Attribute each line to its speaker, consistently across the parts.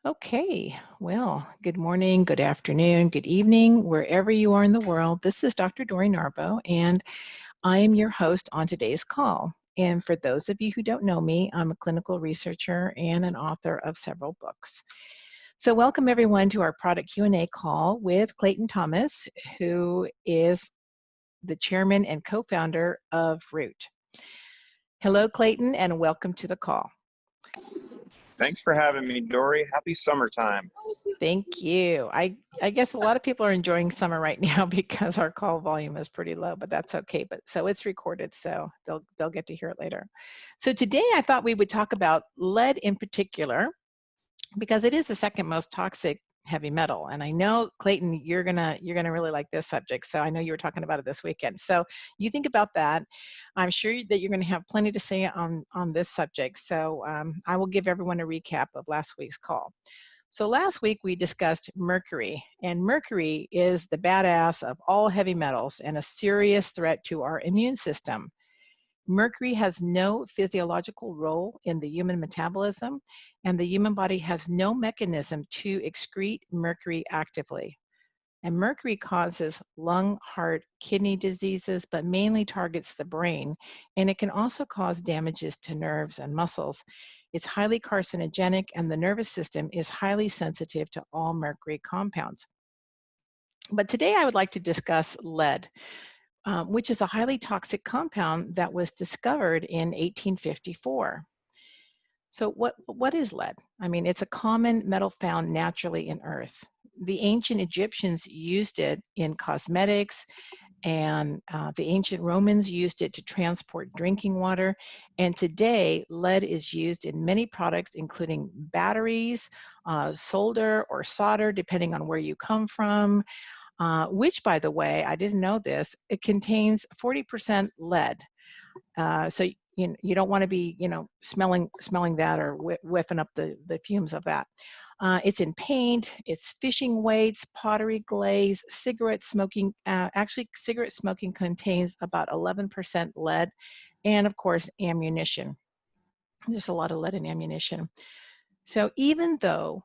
Speaker 1: Okay, well, good morning, good afternoon, good evening, wherever you are in the world. This is Dr. Dori Narbo, and I am your host on today's call. And for those of you who don't know me, I'm a clinical researcher and an author of several books. So welcome everyone to our product Q&A call with Clayton Thomas, who is the chairman and co-founder of Root. Hello, Clayton, and welcome to the call.
Speaker 2: Thanks for having me, Dory. Happy summertime.
Speaker 1: Thank you. I guess a lot of people are enjoying summer right now because our call volume is pretty low, but that's okay. But so it's recorded, so they'll get to hear it later. So today I thought we would talk about lead in particular because it is the second most toxic heavy metal. And I know, Clayton, you're gonna really like this subject. So I know you were talking about it this weekend. So you think about that. I'm sure that you're gonna have plenty to say on this subject. So I will give everyone a recap of last week's call. So last week we discussed mercury, and mercury is the badass of all heavy metals and a serious threat to our immune system. Mercury has no physiological role in the human metabolism, and the human body has no mechanism to excrete mercury actively. And mercury causes lung, heart, kidney diseases, but mainly targets the brain, and it can also cause damages to nerves and muscles. It's highly carcinogenic, and the nervous system is highly sensitive to all mercury compounds. But today I would like to discuss lead, which is a highly toxic compound that was discovered in 1854. So what is lead? I mean, it's a common metal found naturally in Earth. The ancient Egyptians used it in cosmetics, and the ancient Romans used it to transport drinking water. And today, lead is used in many products, including batteries, solder or solder, depending on where you come from, which, by the way, I didn't know this, it contains 40% lead. So you don't want to be smelling that or whiffing up the fumes of that. It's in paint, it's fishing weights, pottery glaze, cigarette smoking. Actually, cigarette smoking contains about 11% lead, and of course ammunition. There's a lot of lead in ammunition. So even though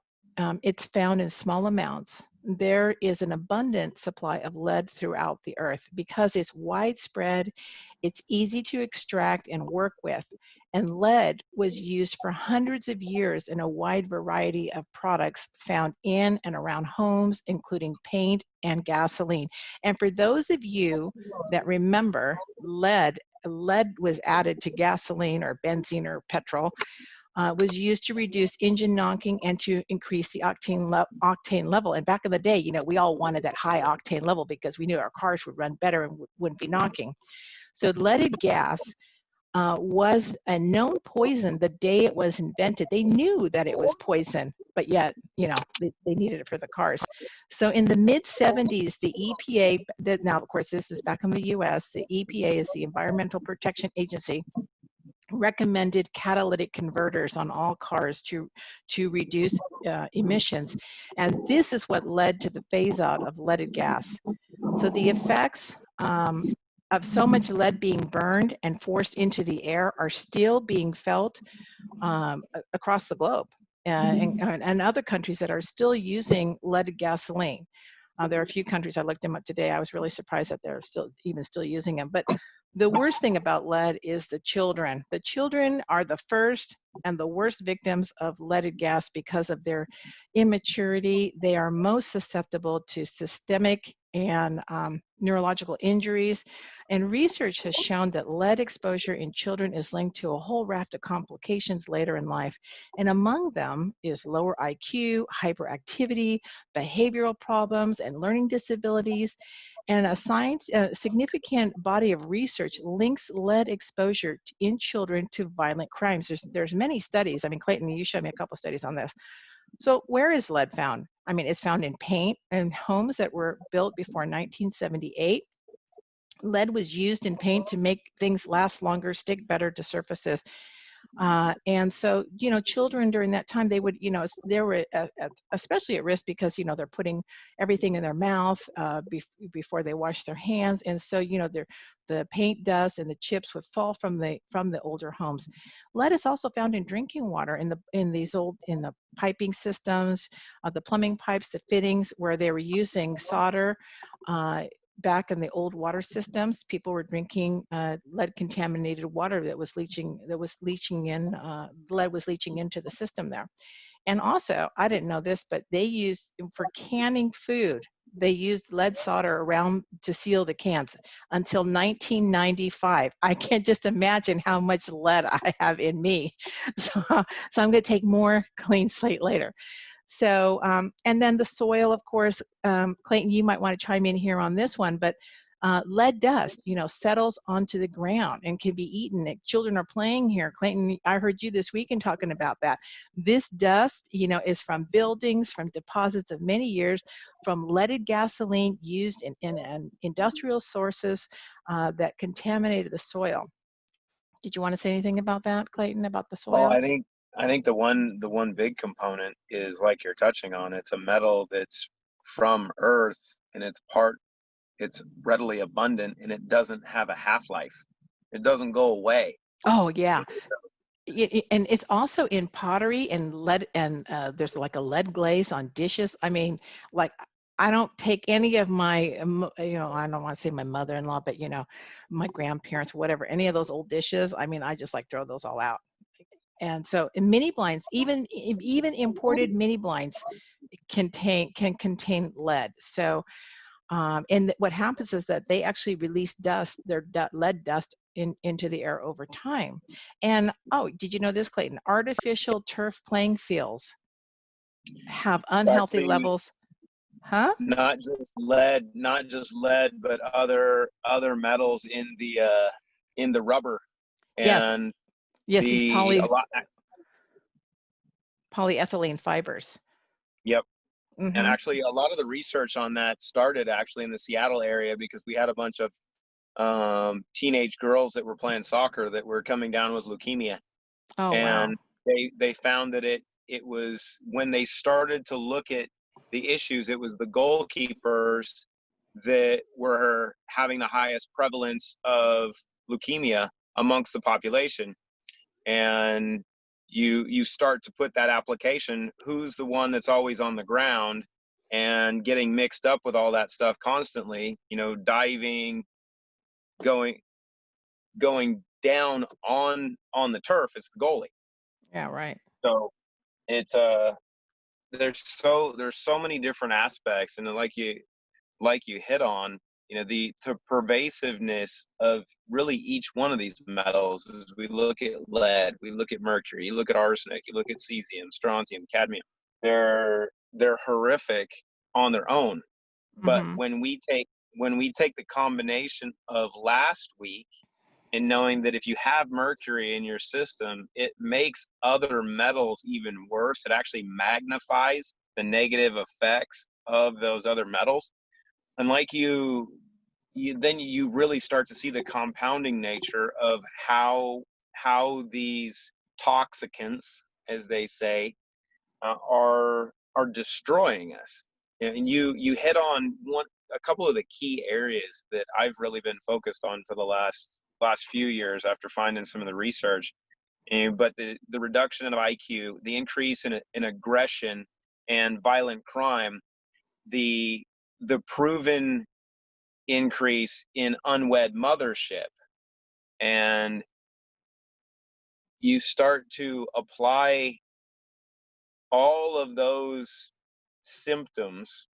Speaker 1: it's found in small amounts, there is an abundant supply of lead throughout the earth because it's widespread, it's easy to extract and work with, and lead was used for hundreds of years in a wide variety of products found in and around homes, including paint and gasoline. And for those of you that remember, lead was added to gasoline or benzene or petrol, was used to reduce engine knocking and to increase the octane level. And back in the day, we all wanted that high octane level because we knew our cars would run better and wouldn't be knocking. So leaded gas was a known poison the day it was invented. They knew that it was poison, but yet, they needed it for the cars. So in the mid-70s, the EPA, now of course this is back in the US, the EPA is the Environmental Protection Agency, recommended catalytic converters on all cars to reduce emissions. And this is what led to the phase out of leaded gas. So the effects of so much lead being burned and forced into the air are still being felt across the globe, and other countries that are still using leaded gasoline. There are a few countries, I looked them up today, I was really surprised that they're still using them. But the worst thing about lead is the children. The children are the first and the worst victims of leaded gas because of their immaturity. They are most susceptible to systemic and neurological injuries. And research has shown that lead exposure in children is linked to a whole raft of complications later in life. And among them is lower IQ, hyperactivity, behavioral problems, and learning disabilities. And a significant body of research links lead exposure in children to violent crimes. There's many studies. I mean, Clayton, you showed me a couple of studies on this. So where is lead found? I mean, it's found in paint and homes that were built before 1978. Lead was used in paint to make things last longer, stick better to surfaces. And so, children during that time, they would, they were especially at risk because, they're putting everything in their mouth before they wash their hands. And so, the paint dust and the chips would fall from the older homes. Lead is also found in drinking water in the piping systems, the plumbing pipes, the fittings where they were using solder. Back in the old water systems, people were drinking lead contaminated water that was leaching in, lead was leaching into the system there. And also, I didn't know this, but they used, for canning food, they used lead solder around to seal the cans until 1995. I can't just imagine how much lead I have in me. So I'm going to take more clean slate later. So, and then the soil, of course, Clayton, you might want to chime in here on this one, but lead dust, settles onto the ground and can be eaten. Children are playing here. Clayton, I heard you this weekend talking about that. This dust, is from buildings, from deposits of many years, from leaded gasoline used in industrial sources that contaminated the soil. Did you want to say anything about that, Clayton, about the
Speaker 2: Well,
Speaker 1: soil?
Speaker 2: I think the one big component is like you're touching on. It's a metal that's from Earth, and it's readily abundant, and it doesn't have a half-life. It doesn't go away.
Speaker 1: Oh, yeah. And it's also in pottery and lead, and there's like a lead glaze on dishes. I mean, like, I don't take any of my, I don't want to say my mother-in-law, but my grandparents, whatever, any of those old dishes. I mean, I just like throw those all out. And so, in mini blinds, even imported mini blinds can contain lead. So, and what happens is that they actually release dust, lead dust into the air over time. And oh, did you know this, Clayton? Artificial turf playing fields have unhealthy
Speaker 2: Actually,
Speaker 1: levels. Huh?
Speaker 2: not just lead, but other metals in the rubber,
Speaker 1: Yes.
Speaker 2: and
Speaker 1: Yes, these
Speaker 2: the a lot.
Speaker 1: polyethylene fibers.
Speaker 2: Yep. And
Speaker 1: Mm-hmm.
Speaker 2: actually, a lot of the research on that started actually in the Seattle area, because we had a bunch of teenage girls that were playing soccer that were coming down with leukemia,
Speaker 1: Oh, wow.
Speaker 2: and they found that it was, when they started to look at the issues, it was the goalkeepers that were having the highest prevalence of leukemia amongst the population. And you start to put that application, who's the one that's always on the ground and getting mixed up with all that stuff constantly, diving, going down on the turf. It's the goalie.
Speaker 1: Yeah, right.
Speaker 2: So it's there's so many different aspects, and like you hit on, the pervasiveness of really each one of these metals. As we look at lead, we look at mercury, you look at arsenic, you look at cesium, strontium, cadmium. They're horrific on their own, but
Speaker 1: Mm-hmm.
Speaker 2: when we take the combination of last week, and knowing that if you have mercury in your system, it makes other metals even worse. It actually magnifies the negative effects of those other metals. And like then you really start to see the compounding nature of how these toxicants, as they say, are destroying us. And you hit on a couple of the key areas that I've really been focused on for the last few years after finding some of the research. But the reduction of IQ, the increase in aggression and violent crime, the proven increase in unwed mothership, and you start to apply all of those symptoms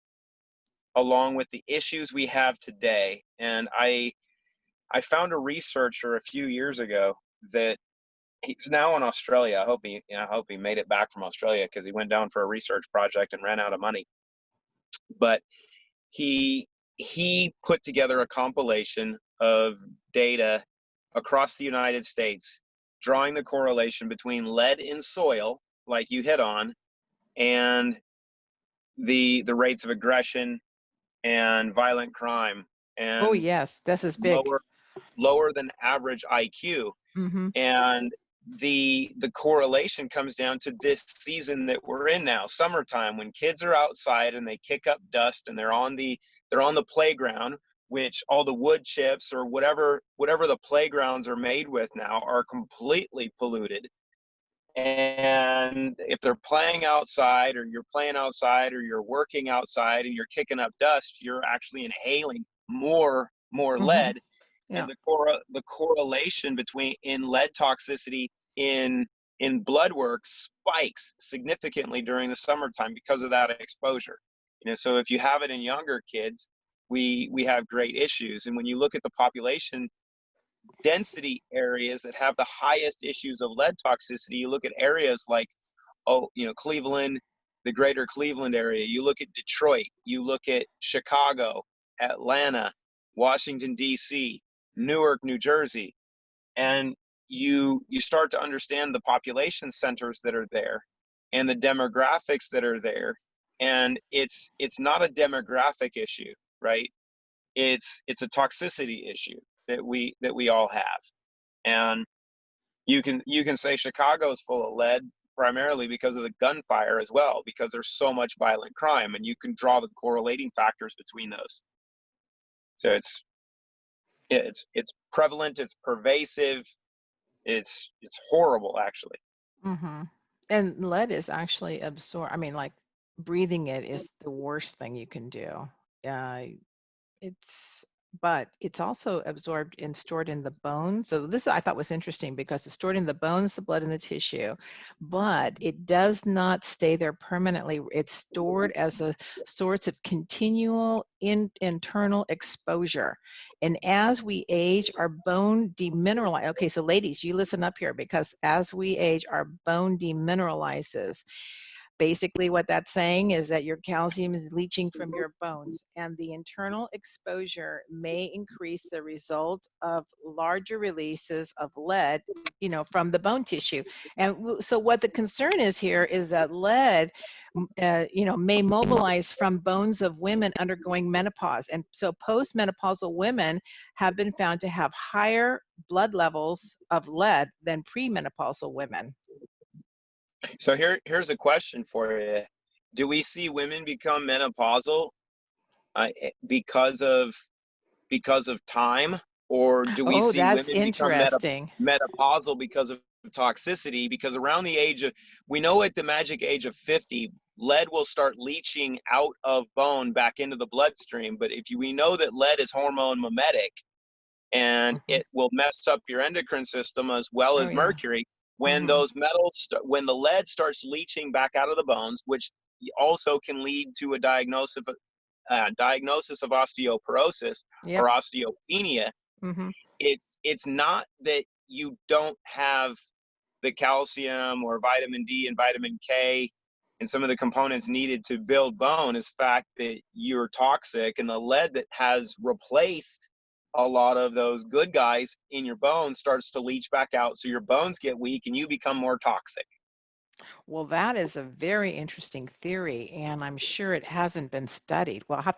Speaker 2: along with the issues we have today. And I found a researcher a few years ago that he's now in Australia. I hope he made it back from Australia, because he went down for a research project and ran out of money. But he put together a compilation of data across the United States, drawing the correlation between lead in soil, like you hit on, and the rates of aggression and violent crime,
Speaker 1: Oh,
Speaker 2: and
Speaker 1: yes, this is big.
Speaker 2: lower than average IQ.
Speaker 1: Mm-hmm.
Speaker 2: And the correlation comes down to this season that we're in now, summertime, when kids are outside and they kick up dust and they're on the playground, which all the wood chips or whatever the playgrounds are made with now are completely polluted. And if they're playing outside, or you're playing outside, or you're working outside and you're kicking up dust, you're actually inhaling more
Speaker 1: Mm-hmm.
Speaker 2: lead.
Speaker 1: Yeah.
Speaker 2: And the correlation between in lead toxicity in blood work spikes significantly during the summertime because of that exposure. So if you have it in younger kids, we have great issues. And when you look at the population density areas that have the highest issues of lead toxicity, you look at areas like, Cleveland, the greater Cleveland area, you look at Detroit, you look at Chicago, Atlanta, Washington, D.C., Newark, New Jersey, and you start to understand the population centers that are there and the demographics that are there. And it's not a demographic issue, right? It's a toxicity issue that we all have. And you can say Chicago's full of lead primarily because of the gunfire as well, because there's so much violent crime, and you can draw the correlating factors between those. So it's prevalent, it's pervasive, it's horrible actually.
Speaker 1: Mm-hmm. And lead is actually absorbed. I mean, like breathing it is the worst thing you can do. Uh, It's but it's also absorbed and stored in the bones. So this I thought was interesting because it's stored in the bones, the blood, and the tissue, but it does not stay there permanently. It's stored as a source of continual internal exposure. And as we age, our bone demineralizes. Okay, so ladies, you listen up here, because as we age, our bone demineralizes. Basically, what that's saying is that your calcium is leaching from your bones, and the internal exposure may increase the result of larger releases of lead, from the bone tissue. And so what the concern is here is that lead, may mobilize from bones of women undergoing menopause. And so postmenopausal women have been found to have higher blood levels of lead than premenopausal women.
Speaker 2: So here's a question for you. Do we see women become menopausal uh, because of time, or do we
Speaker 1: Oh,
Speaker 2: see
Speaker 1: that's
Speaker 2: women become
Speaker 1: interesting.
Speaker 2: menopausal because of toxicity? Because around the age of, we know at the magic age of 50, lead will start leaching out of bone back into the bloodstream. But we know that lead is hormone mimetic, and
Speaker 1: Mhm.
Speaker 2: it will mess up your endocrine system as well
Speaker 1: Oh,
Speaker 2: as
Speaker 1: yeah.
Speaker 2: mercury. When
Speaker 1: Mhm.
Speaker 2: those metals, when the lead starts leaching back out of the bones, which also can lead to a diagnosis of osteoporosis
Speaker 1: Yep.
Speaker 2: or osteopenia,
Speaker 1: Mhm.
Speaker 2: it's not that you don't have the calcium or vitamin D and vitamin K and some of the components needed to build bone. Is fact that you're toxic, and the lead that has replaced a lot of those good guys in your bones starts to leach back out, so your bones get weak and you become more toxic.
Speaker 1: Well, that is a very interesting theory, and I'm sure it hasn't been studied. Well, I'll have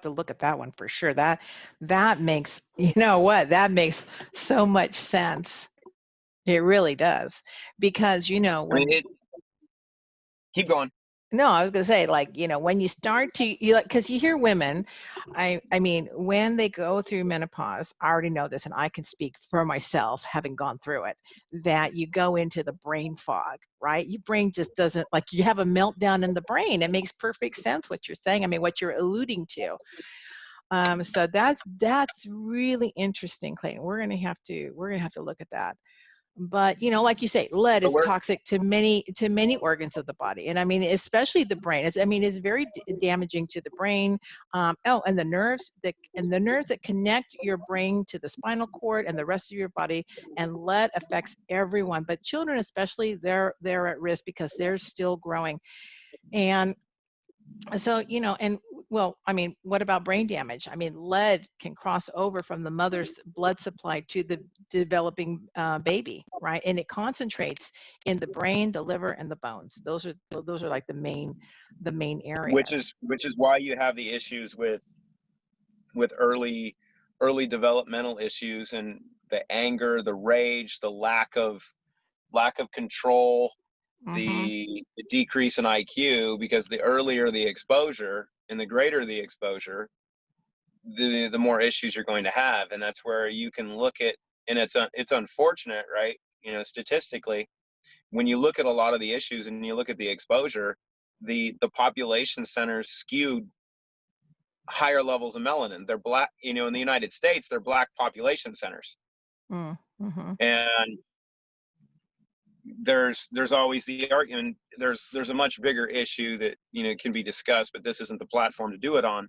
Speaker 1: to look at that one for sure. That makes, you know what? That makes so much sense. It really does. Because,
Speaker 2: I mean,
Speaker 1: when
Speaker 2: keep going.
Speaker 1: No, I was gonna say, like, when you start to, because you hear women, I mean, when they go through menopause, I already know this, and I can speak for myself, having gone through it, that you go into the brain fog, right? Your brain just doesn't, like, you have a meltdown in the brain. It makes perfect sense what you're saying. I mean, what you're alluding to. So that's really interesting, Clayton. We're gonna have to look at that. But like you say, lead
Speaker 2: But
Speaker 1: is
Speaker 2: we're
Speaker 1: toxic to many organs of the body, and I mean, especially the brain. It's very damaging to the brain. And the nerves that connect your brain to the spinal cord and the rest of your body. And lead affects everyone, but children especially. They're at risk because they're still growing. And so, and well, I mean, what about brain damage? I mean, lead can cross over from the mother's blood supply to the developing baby, right? And it concentrates in the brain, the liver, and the bones. Those are like the main areas.
Speaker 2: which is why you have the issues with early developmental issues, and the anger, the rage, the lack of lack of control,
Speaker 1: Mm-hmm.
Speaker 2: the decrease in IQ, because the earlier the exposure and the greater the exposure, the more issues you're going to have. And that's where you can look at, and it's unfortunate, right? You know, statistically, when you look at a lot of the issues and you look at the exposure, the population centers skewed higher levels of melanin. They're black, you know, in the United States, they're black population centers.
Speaker 1: Mm-hmm.
Speaker 2: And there's always the argument, there's a much bigger issue that, you know, can be discussed, but this isn't the platform to do it on.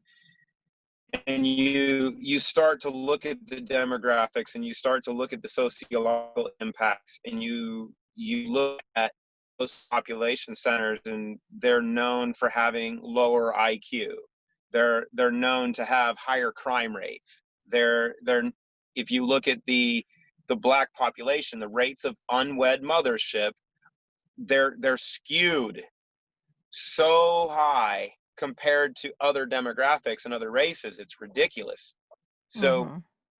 Speaker 2: And you start to look at the demographics, and you start to look at the sociological impacts, and you look at those population centers, and they're known for having lower IQ. They're known to have higher crime rates. They're if you look at the black population, the rates of unwed mothership, they're skewed so high compared to other demographics and other races. It's ridiculous. So
Speaker 1: Mm-hmm.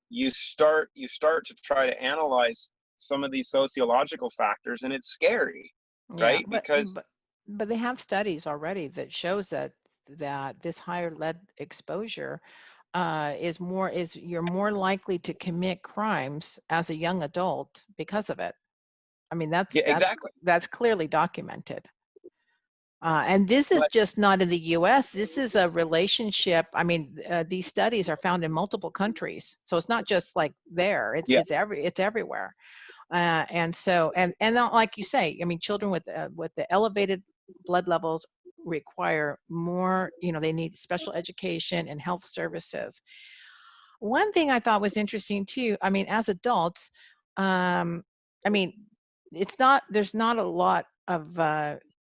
Speaker 2: you start to try to analyze some of these sociological factors, and it's scary,
Speaker 1: Yeah,
Speaker 2: right? Because
Speaker 1: but they have studies already that shows that this higher lead exposure is you're more likely to commit crimes as a young adult because of it. I mean,
Speaker 2: yeah, exactly.
Speaker 1: that's clearly documented. And this is
Speaker 2: But
Speaker 1: just not in the U.S. This is a relationship. I mean, these studies are found in multiple countries, so it's not just like there.
Speaker 2: yeah,
Speaker 1: It's everywhere. And so not like you say. I mean, children with the elevated blood levels require more. You know, they need special education and health services. One thing I thought was interesting too, I mean, as adults, I mean, there's not a lot of,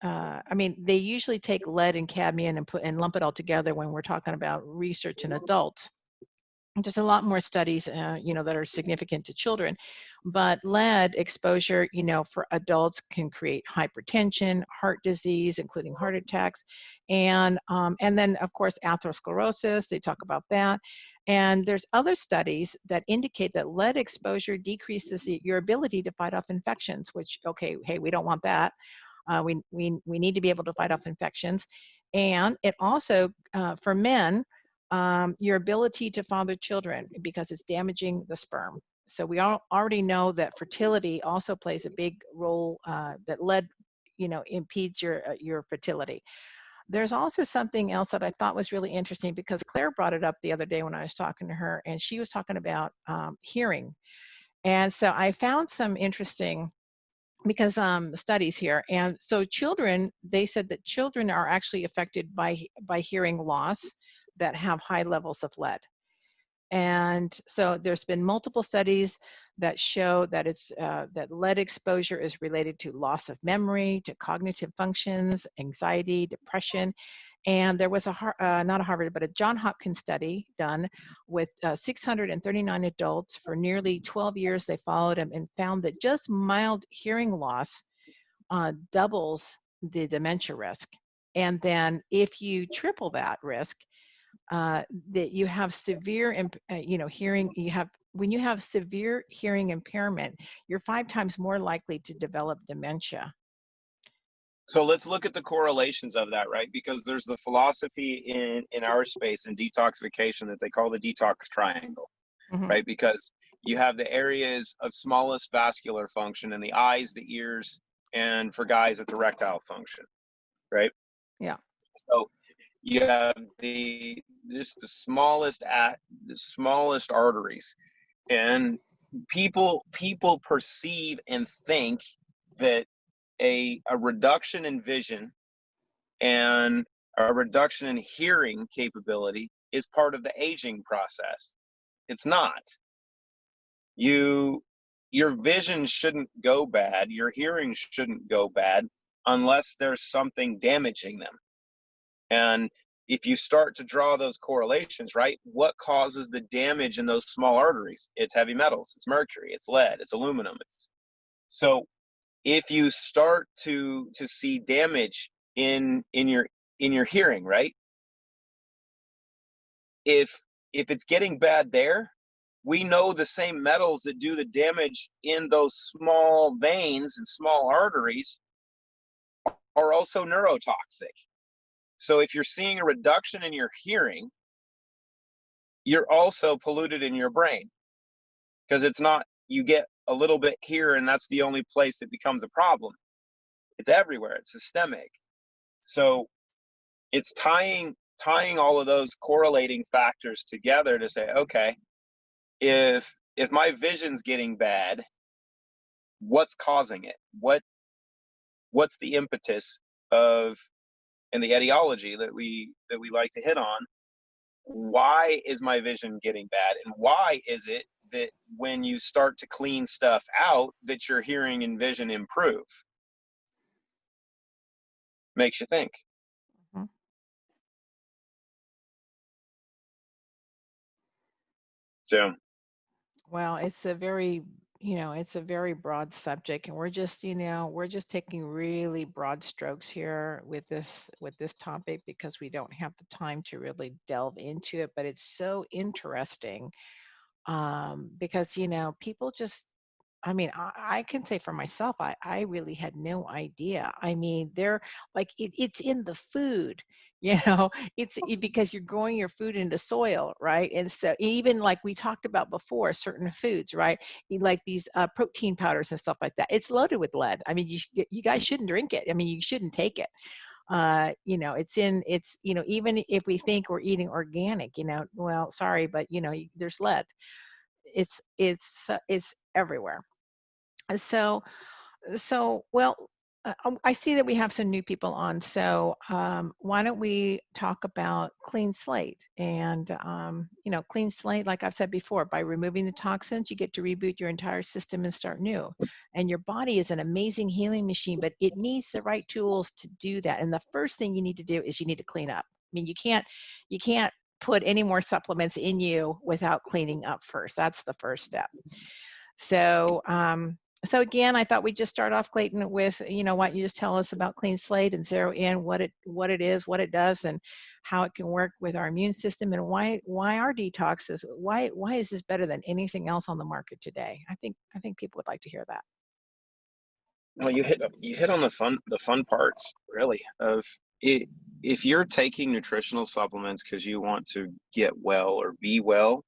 Speaker 1: I mean, they usually take lead and cadmium and lump it all together when we're talking about research in adults. There's a lot more studies, you know, that are significant to children, but lead exposure, you know, for adults can create hypertension, heart disease, including heart attacks, and then of course atherosclerosis. They talk about that, and there's other studies that indicate that lead exposure decreases your ability to fight off infections. Which, okay, hey, we don't want that. We need to be able to fight off infections, and it also for men your ability to father children because it's damaging the sperm. So we all already know that fertility also plays a big role. That lead, you know, impedes your fertility. There's also something else that I thought was really interesting because Claire brought it up the other day when I was talking to her, and she was talking about hearing. And so I found some interesting because studies here, and so children, they said that children are actually affected by hearing loss that have high levels of lead. And so there's been multiple studies that show that that lead exposure is related to loss of memory, to cognitive functions, anxiety, depression. And there was not a Harvard, but a John Hopkins study done with 639 adults for nearly 12 years. They followed them and found that just mild hearing loss doubles the dementia risk. And then if you triple that risk, that you have severe, you know, hearing, when you have severe hearing impairment, you're 5 times more likely to develop dementia.
Speaker 2: so let's look at the correlations of that, right? Because there's the philosophy in our space in detoxification that they call the detox triangle,
Speaker 1: Mm-hmm.
Speaker 2: right? Because you have the areas of smallest vascular function in the eyes, the ears, and for guys it's erectile function, right?
Speaker 1: Yeah.
Speaker 2: So you have the smallest arteries, and people perceive and think that a reduction in vision and a reduction in hearing capability is part of the aging process. It's not. Your vision shouldn't go bad, your hearing shouldn't go bad unless there's something damaging them. And if you start to draw those correlations, right, what causes the damage in those small arteries? It's heavy metals, it's mercury, it's lead, it's aluminum. So if you start to see damage in your hearing, right, if it's getting bad there, we know the same metals that do the damage in those small veins and small arteries are also neurotoxic. So if you're seeing a reduction in your hearing, you're also polluted in your brain, because it's not, you get a little bit here and that's the only place that becomes a problem. It's everywhere. It's systemic. So it's tying all of those correlating factors together to say, okay, if my vision's getting bad, what's causing it? What's the impetus of, and the etiology that we like to hit on? Why is my vision getting bad, and why is it that when you start to clean stuff out that your hearing and vision improve? Makes you think.
Speaker 1: Mhm.
Speaker 2: So
Speaker 1: Well, it's a very, it's a very broad subject, and we're just, we're just taking really broad strokes here with this topic because we don't have the time to really delve into it, but it's so interesting because, people just, I mean, I can say for myself, I really had no idea. I mean, they're like it's in the food, because you're growing your food into soil, right? And so even like we talked about before, certain foods, right? Like these protein powders and stuff like that. It's loaded with lead. I mean, you guys shouldn't drink it. I mean, you shouldn't take it. Even if we think we're eating organic, well, sorry, but there's lead. It's everywhere. So, well, I see that we have some new people on. So, why don't we talk about clean slate? And, clean slate, like I've said before, by removing the toxins, you get to reboot your entire system and start new. And your body is an amazing healing machine, but it needs the right tools to do that. And the first thing you need to do is you need to clean up. I mean, you can't put any more supplements in you without cleaning up first. That's the first step. So, so again, I thought we'd just start off, Clayton, with, why don't you just tell us about Clean Slate and zero in what it is, what it does, and how it can work with our immune system, and why our detoxes, why is this better than anything else on the market today? I think people would like to hear that.
Speaker 2: well, you hit on the fun parts, really, of it. If you're taking nutritional supplements because you want to get well or be well,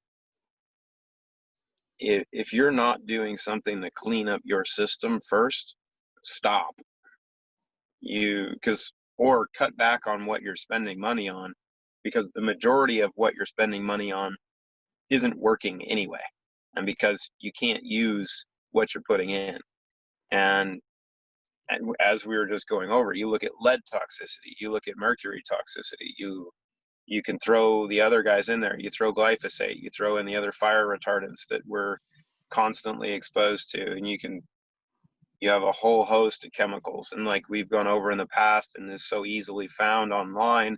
Speaker 2: if you're not doing something to clean up your system first, stop. Or cut back on what you're spending money on, because the majority of what you're spending money on isn't working anyway, and because you can't use what you're putting in. And as we were just going over, you look at lead toxicity, you look at mercury toxicity, you can throw the other guys in there. You throw glyphosate, you throw in the other fire retardants that we're constantly exposed to, and you have a whole host of chemicals. And like we've gone over in the past, and is so easily found online,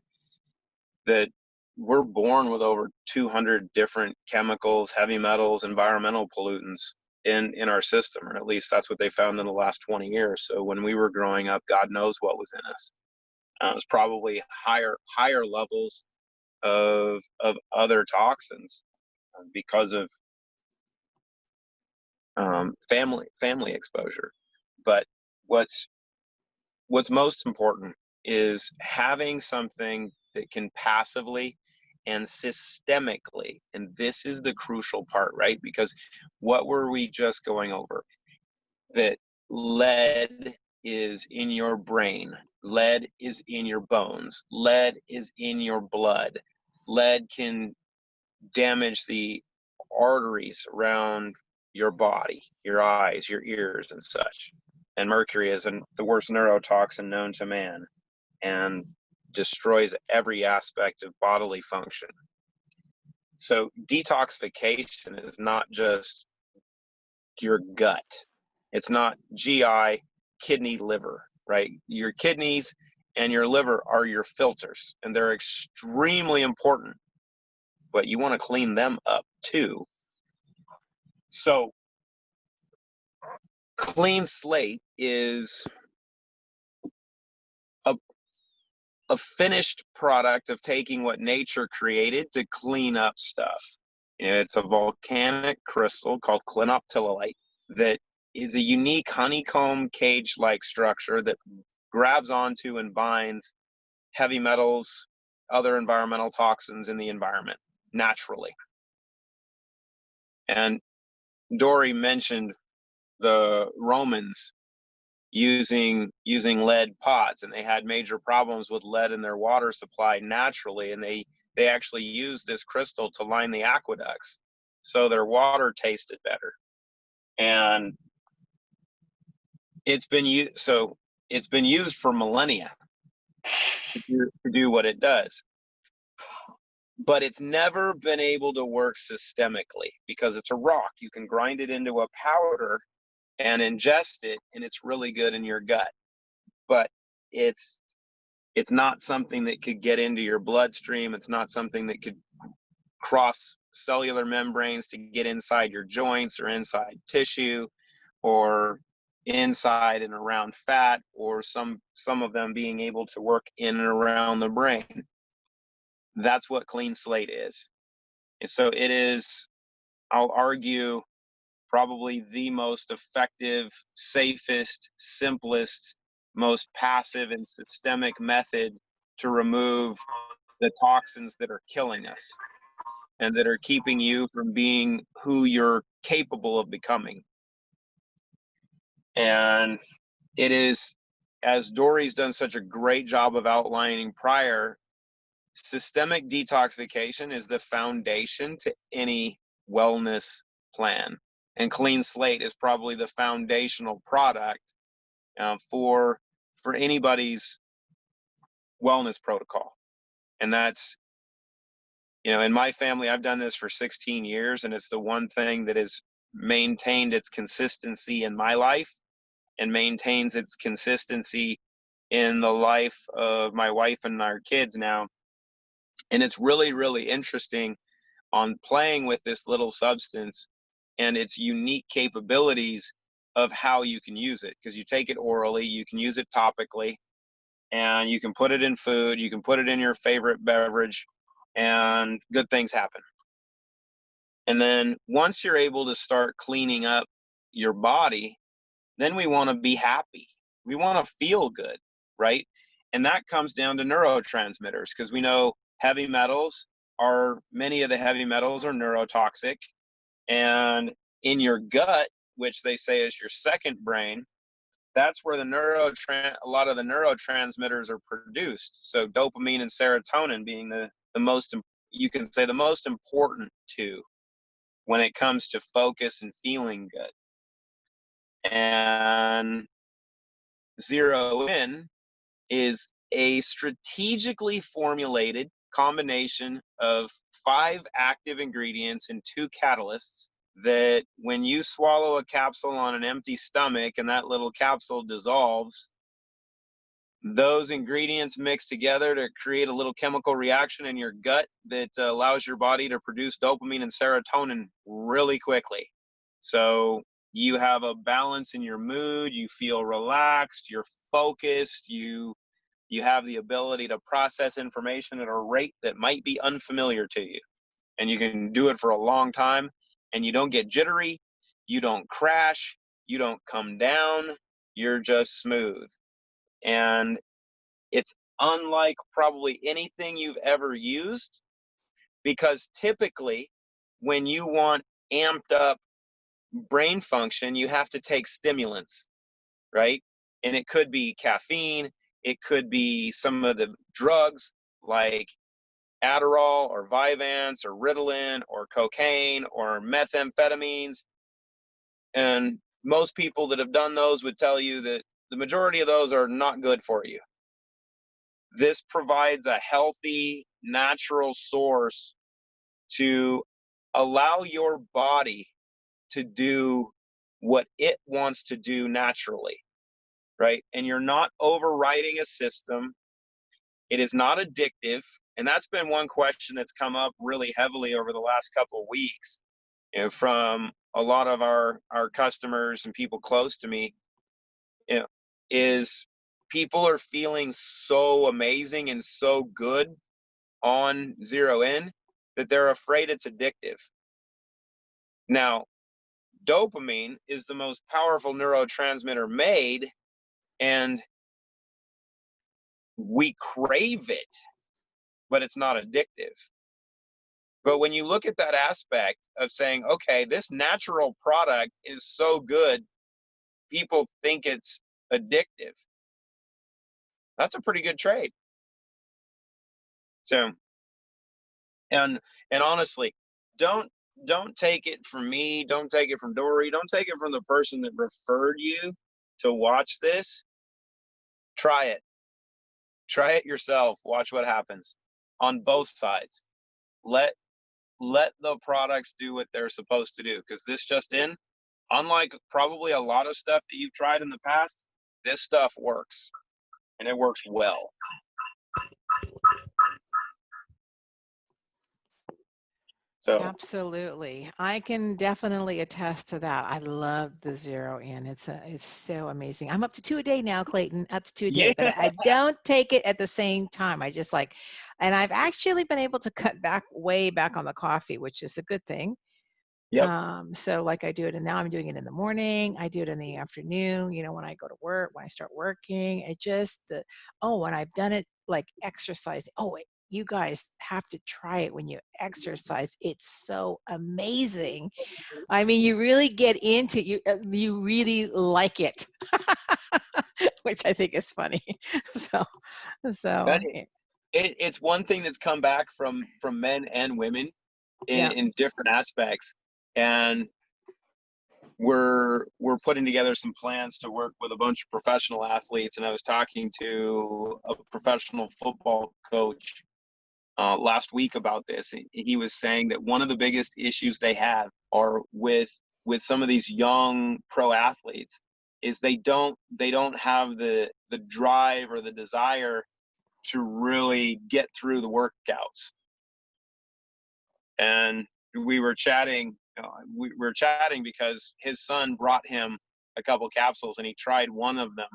Speaker 2: that we're born with over 200 different chemicals, heavy metals, environmental pollutants in our system, or at least that's what they found in the last 20 years. So when we were growing up, God knows what was in us. It was probably higher levels of other toxins because of family exposure. But what's most important is having something that can passively and systemically, and this is the crucial part, right? Because what were we just going over? That lead is in your brain, lead is in your bones, lead is in your blood, lead can damage the arteries around your body, your eyes, your ears, and such. And mercury is the worst neurotoxin known to man, and destroys every aspect of bodily function. So detoxification is not just your gut. It's not GI, kidney, liver, right? Your kidneys and your liver are your filters, and they're extremely important, but you want to clean them up too. So clean slate is a, a finished product of taking what nature created to clean up stuff. It's a volcanic crystal called clinoptilolite that is a unique honeycomb cage-like structure that grabs onto and binds heavy metals, other environmental toxins in the environment naturally. And Dory mentioned the Romans using lead pots, and they had major problems with lead in their water supply naturally, and they actually used this crystal to line the aqueducts so their water tasted better. And it's been used for millennia to do what it does, but it's never been able to work systemically because it's a rock. You can grind it into a powder and ingest it, and it's really good in your gut, but it's not something that could get into your bloodstream. It's not something that could cross cellular membranes to get inside your joints or inside tissue or inside and around fat, or some of them being able to work in and around the brain. That's what clean slate is. And so it is, I'll argue, probably the most effective, safest, simplest, most passive and systemic method to remove the toxins that are killing us and that are keeping you from being who you're capable of becoming. And it is, as Dory's done such a great job of outlining prior, systemic detoxification is the foundation to any wellness plan. And clean slate is probably the foundational product for anybody's wellness protocol. And that's, in my family, I've done this for 16 years, and it's the one thing that has maintained its consistency in my life and maintains its consistency in the life of my wife and our kids now. And it's really, really interesting on playing with this little substance and its unique capabilities of how you can use it. Because you take it orally, you can use it topically, and you can put it in food, you can put it in your favorite beverage, and good things happen. And then once you're able to start cleaning up your body, then we want to be happy. We want to feel good, right? And that comes down to neurotransmitters, because we know many of the heavy metals are neurotoxic. And in your gut, which they say is your second brain, that's where a lot of the neurotransmitters are produced. So dopamine and serotonin being the most, you can say, the most important two when it comes to focus and feeling good. And Zero In is a strategically formulated combination of 5 active ingredients and 2 catalysts that when you swallow a capsule on an empty stomach and that little capsule dissolves, those ingredients mix together to create a little chemical reaction in your gut that allows your body to produce dopamine and serotonin really quickly. So you have a balance in your mood, you feel relaxed, you're focused, you have the ability to process information at a rate that might be unfamiliar to you. And you can do it for a long time, and you don't get jittery, you don't crash, you don't come down, you're just smooth. And it's unlike probably anything you've ever used, because typically when you want amped up brain function, you have to take stimulants, right? And it could be caffeine, it could be some of the drugs like Adderall or Vyvanse or Ritalin or cocaine or methamphetamines. And most people that have done those would tell you that the majority of those are not good for you. This provides a healthy, natural source to allow your body to do what it wants to do naturally, right? And you're not overriding a system. It is not addictive. And that's been one question that's come up really heavily over the last couple of weeks, from a lot of our customers and people close to me, is people are feeling so amazing and so good on Zero In that they're afraid it's addictive. Now, dopamine is the most powerful neurotransmitter made, and we crave it, but it's not addictive. But when you look at that aspect of saying, okay, this natural product is so good, people think it's addictive, that's a pretty good trade. So, and honestly, don't don't take it from me, don't take it from Dory, don't take it from the person that referred you to watch this. Try it. Try it yourself. Watch what happens on both sides. Let the products do what they're supposed to do, because this just in, unlike probably a lot of stuff that you've tried in the past, this stuff works, and it works well. So
Speaker 1: Absolutely. I can definitely attest to that. I love the zero in. It's so amazing. I'm up to 2 a day now, Clayton, up to 2 a day,
Speaker 2: yeah,
Speaker 1: but I don't take it at the same time. I just like, and I've actually been able to cut back way back on the coffee, which is a good thing.
Speaker 2: yep.
Speaker 1: So like I do it, and now I'm doing it in the morning. I do it in the afternoon, when I go to work, when I start working. It just, when I've done it like exercise. Oh, wait, you guys have to try it when you exercise. It's so amazing. I mean, you really get into you really like it, which I think is funny. So, so
Speaker 2: That it's one thing that's come back from men and women
Speaker 1: yeah.
Speaker 2: in different aspects, and we're putting together some plans to work with a bunch of professional athletes. And I was talking to a professional football coach last week about this. And he was saying that one of the biggest issues they have are with some of these young pro athletes is they don't have the drive or the desire to really get through the workouts. And we were chatting we were chatting because his son brought him a couple capsules, and he tried one of them,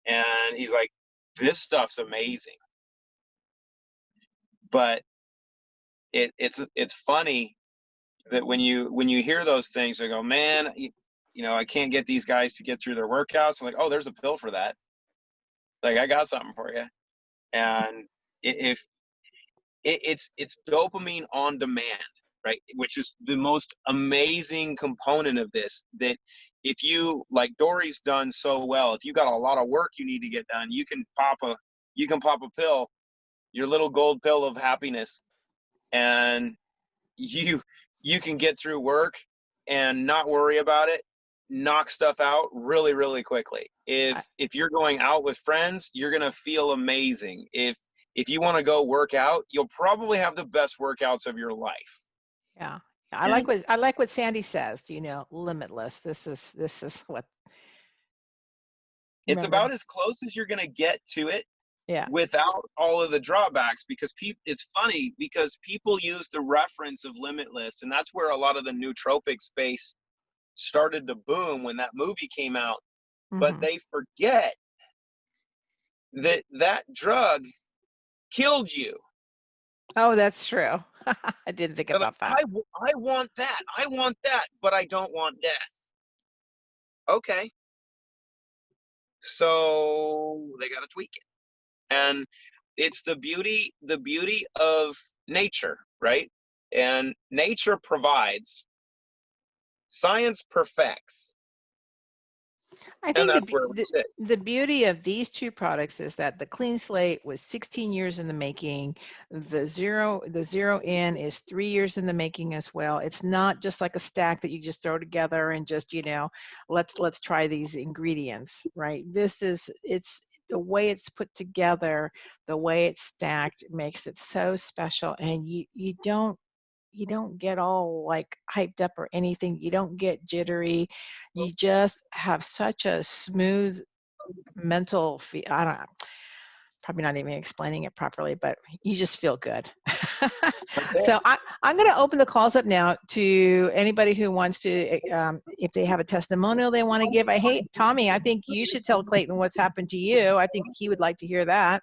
Speaker 2: and he's like, this stuff's amazing. But it's funny that when you hear those things, they go, man, I can't get these guys to get through their workouts. I'm like, oh, there's a pill for that. Like, I got something for you. And if it's dopamine on demand, right? Which is the most amazing component of this. That if you, like Dory's done so well, if you got a lot of work you need to get done, you can pop a pill, your little gold pill of happiness, and you can get through work and not worry about it, knock stuff out really, really quickly.
Speaker 1: I,
Speaker 2: If you're going out with friends, you're gonna feel amazing. If you want to go work out, you'll probably have the best workouts of your life.
Speaker 1: yeah.
Speaker 2: And
Speaker 1: I like what Sandy says, limitless. This is what,
Speaker 2: it's
Speaker 1: remember.
Speaker 2: about as close as you're gonna get to it
Speaker 1: Yeah.
Speaker 2: without all of the drawbacks, because it's funny because people use the reference of limitless, and that's where a lot of the nootropic space started to boom when that movie came out. But
Speaker 1: Hmm.
Speaker 2: they forget that that drug killed you.
Speaker 1: Oh, that's true. I didn't think
Speaker 2: They're like,
Speaker 1: about that.
Speaker 2: I want that, but I don't want death. Okay, so they got to tweak it. And it's the beauty of nature, right? And nature provides, science perfects,
Speaker 1: I
Speaker 2: and
Speaker 1: think
Speaker 2: that's where we sit.
Speaker 1: the beauty of these two products is that the clean slate was 16 years in the making. The zero in is 3 years in the making as well. It's not just like a stack that you just throw together and just, let's try these ingredients, right? It's the way it's put together, the way it's stacked makes it so special, and you don't get all like hyped up or anything. You don't get jittery. You just have such a smooth mental feel. I don't know, probably not even explaining it properly, but you just feel good.
Speaker 2: That's it.
Speaker 1: So I'm going to open the calls up now to anybody who wants to, if they have a testimonial they want to give. Hey, Tommy, I think you should tell Clayton what's happened to you. I think he would like to hear that.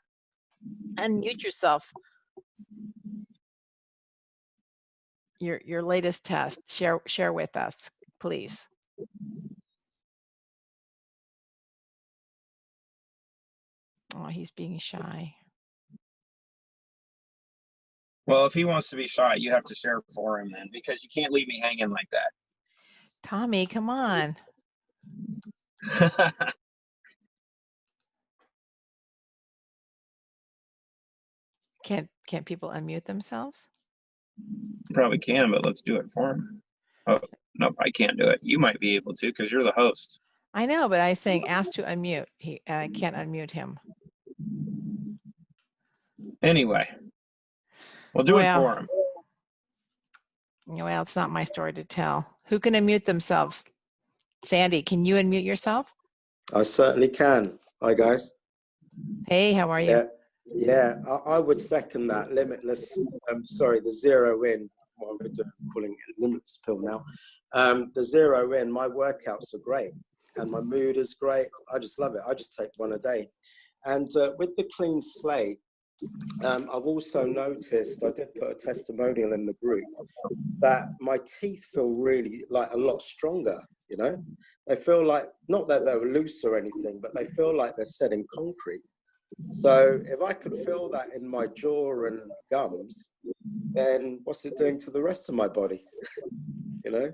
Speaker 1: Unmute yourself. your latest test. Share with us, please. Oh, he's being shy.
Speaker 2: Well, if he wants to be shy, you have to share for him then, because you can't leave me hanging like
Speaker 1: Tommy, come on.
Speaker 2: that.
Speaker 1: Can't people unmute themselves?
Speaker 2: Probably can, but let's do it for him. Oh, nope, I can't do it. You might be able to because you're the host.
Speaker 1: I know, but I was saying ask to unmute. I can't unmute him.
Speaker 2: Anyway, we'll do it for him.
Speaker 1: Well, it's not my story to tell. Who can unmute themselves? Sandy, can you unmute yourself?
Speaker 3: I certainly can. Hi, guys.
Speaker 1: Hey, how are you?
Speaker 3: Yeah, I would second that. Limitless, sorry, the zero in, what I'm calling it limitless pill now. The zero in, my workouts are great and my mood is great. I just love it. I just take one a day. And with the clean slate, I've also noticed, I did put a testimonial in the group, that my teeth feel really like a lot stronger, you know? They feel like, not that they were loose or anything, but they feel like they're set in concrete. So if I could feel that in my jaw and gums, then what's it doing to the rest of my body, you know?